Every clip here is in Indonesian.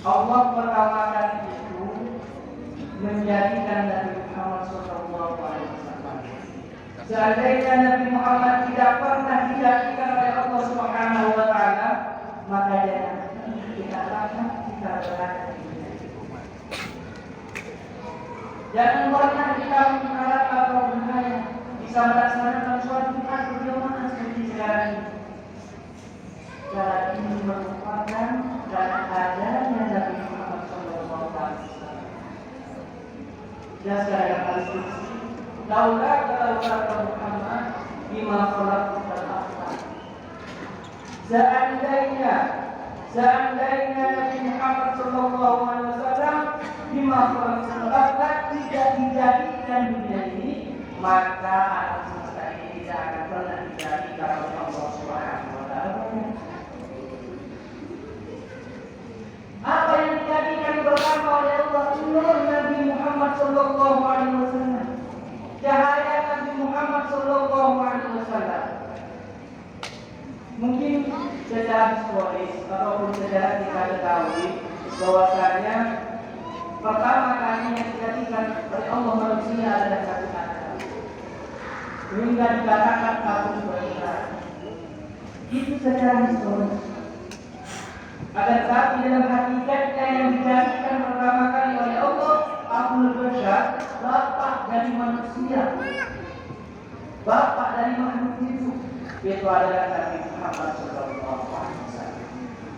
Allah pertama kali itu menjadikan Nabi Muhammad SAW. Seandainya Nabi Muhammad tidak pernah dijadikan oleh Allah Subhanahu wa Ta'ala, maka kita akan berada di dunia. Jangan pernah kita mengharap atau berhayal bisa melaksanakan suatu hal berjamaah seperti sekarang ini. Cara ini merupakan cara adanya Nabi Muhammad SAW. Dan sekarang harus Laulah kata Muhammad bima khalaqtal afaq. Seandainya Nabi Muhammad sallallahu alaihi wasallam bima khalaqtal afaq tidak dijadikan dunia ini, maka alam semesta ini tidak akan pernah dijadikan oleh Allah Subhanahu wa taala. Apa yang dijadikan pertama oleh Allah nur Nabi Muhammad sallallahu alaihi wasallam. Cahaya Nabi Muhammad sallallahu alaihi wasallam. Mungkin secara historis ataupun secara kita ketahui bahwasanya pertama kali yang dijadikan oleh Allah manusia adalah satu kata. Hingga dikatakan aku beriman. Itu secara historis. Akan tetapi dalam hakikatnya yang dijadikan pertama kali oleh Allah Abul Bashar, bapak dari manusia, bapak dari makhluk itu adalah Nabi Muhammad SAW.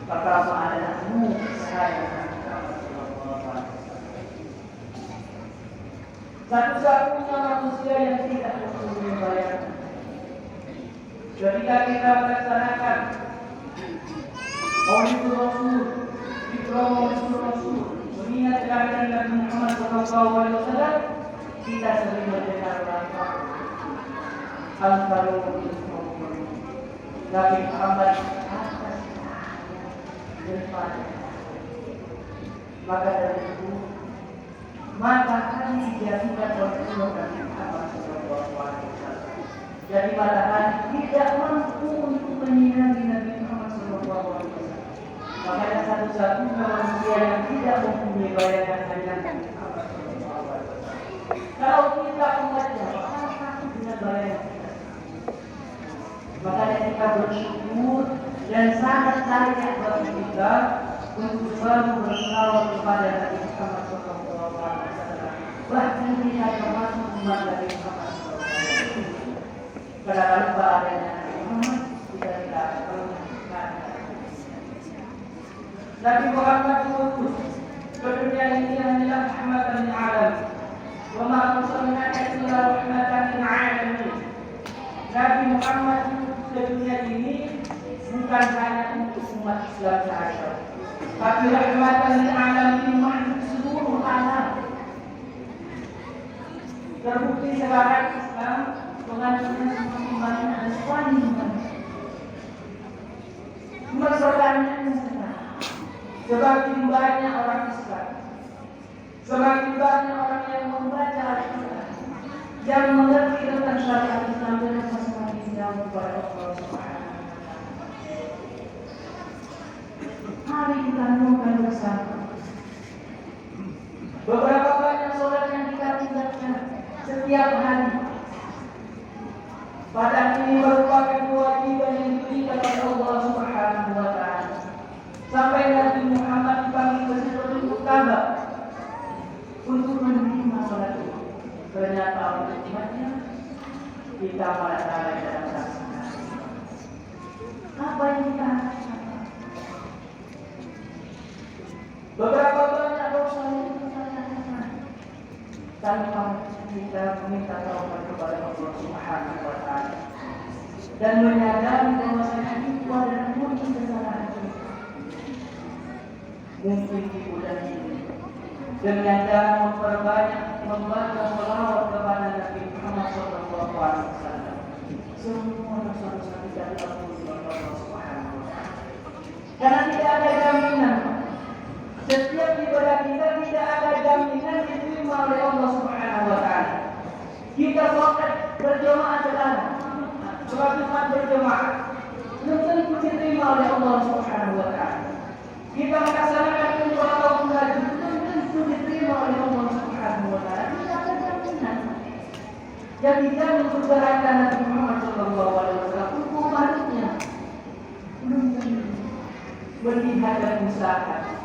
Pertama adalah nur saya Nabi Muhammad SAW. Satu-satunya manusia yang tidak mempunyai bayangan. Ketika kita melaksanakan Maulidul Rasul, Ikram Maulidul Rasul, mengingat kehadiran Nabi Muhammad SAW, kita sering mendengar lafaz Al-Faruq Nabi Muhammad atas depan. Maka dari itu, matahari dijadikan oleh Nabi Muhammad SAW. Jadi matahari tidak mampu untuk menyinari Nabi Muhammad SAW. Makanya satu-satunya manusia yang tidak mempunyai bayangan hanya Nabi Muhammad SAW. Kalau kita umatnya, maka dengan bayangan kita. Makanya kita bersyukur dan sangat layak bagi kita untuk selalu bersalawat kepada Nabi Muhammad SAW. Bahkan kita termasuk umat Nabi Muhammad SAW. Karena lupa adanya Nabi Muhammad, kita tidak pernah. Nabi Muhammad diutus ke dunia ini hanyalah rahmatan lil alamin. Wa ma arsalnaka illa rahmatan lil alamin. Nabi Muhammad diutus ke dunia ini bukan hanya untuk umat Islam saja, tapi rahmatan lil alamin untuk seluruh alam. Terbukti sekarang Islam pengajiannya semakin banyak dan semakin banyak. Persoalannya semakin banyak orang Islam, semakin banyak orang yang membaca Al-Quran, yang mengerti tentang syariat Islam dan semakin jauh kepada Allah Subhanahu wa Ta'ala. Mari kita renungkan bersama. Beberapa banyak sholat yang kita tinggalkan setiap hari. Padahal ini merupakan kewajiban yang diberikan oleh Allah Subhanahu wa Ta'ala. Sampai Nabi Muhammad dipanggil ke Sidratul Muntaha untuk menerima salat itu. Ternyata oleh umatnya kita malah lalai dalam melaksanakan. Apa yang kita lakukan? Beberapa banyak dosa yang kita lakukan tanpa kita meminta taubat kepada Allah Subhanahu wa Ta'ala dan menyadari bahwasanya itu adalah murni kesalahan kita. Mungkin di bulan ini dengan cara memperbanyak membaca shalawat kepada Nabi Muhammad SAW, semua dosa-dosa kita diampuni oleh Allah Subhanahu wa Ta'ala. Karena tidak ada jaminan, setiap ibadah kita tidak ada jaminan diterima oleh Allah Subhanahu wa Ta'ala. Kita sholat berjamaah sekarang, sholat Jumat berjamaah, belum tentu diterima oleh Allah Subhanahu wa Ta'ala. Kita melaksanakan umrah yang tidak mensegerakan Nabi Muhammad SAW untuk umatnya belum melihat dan usaha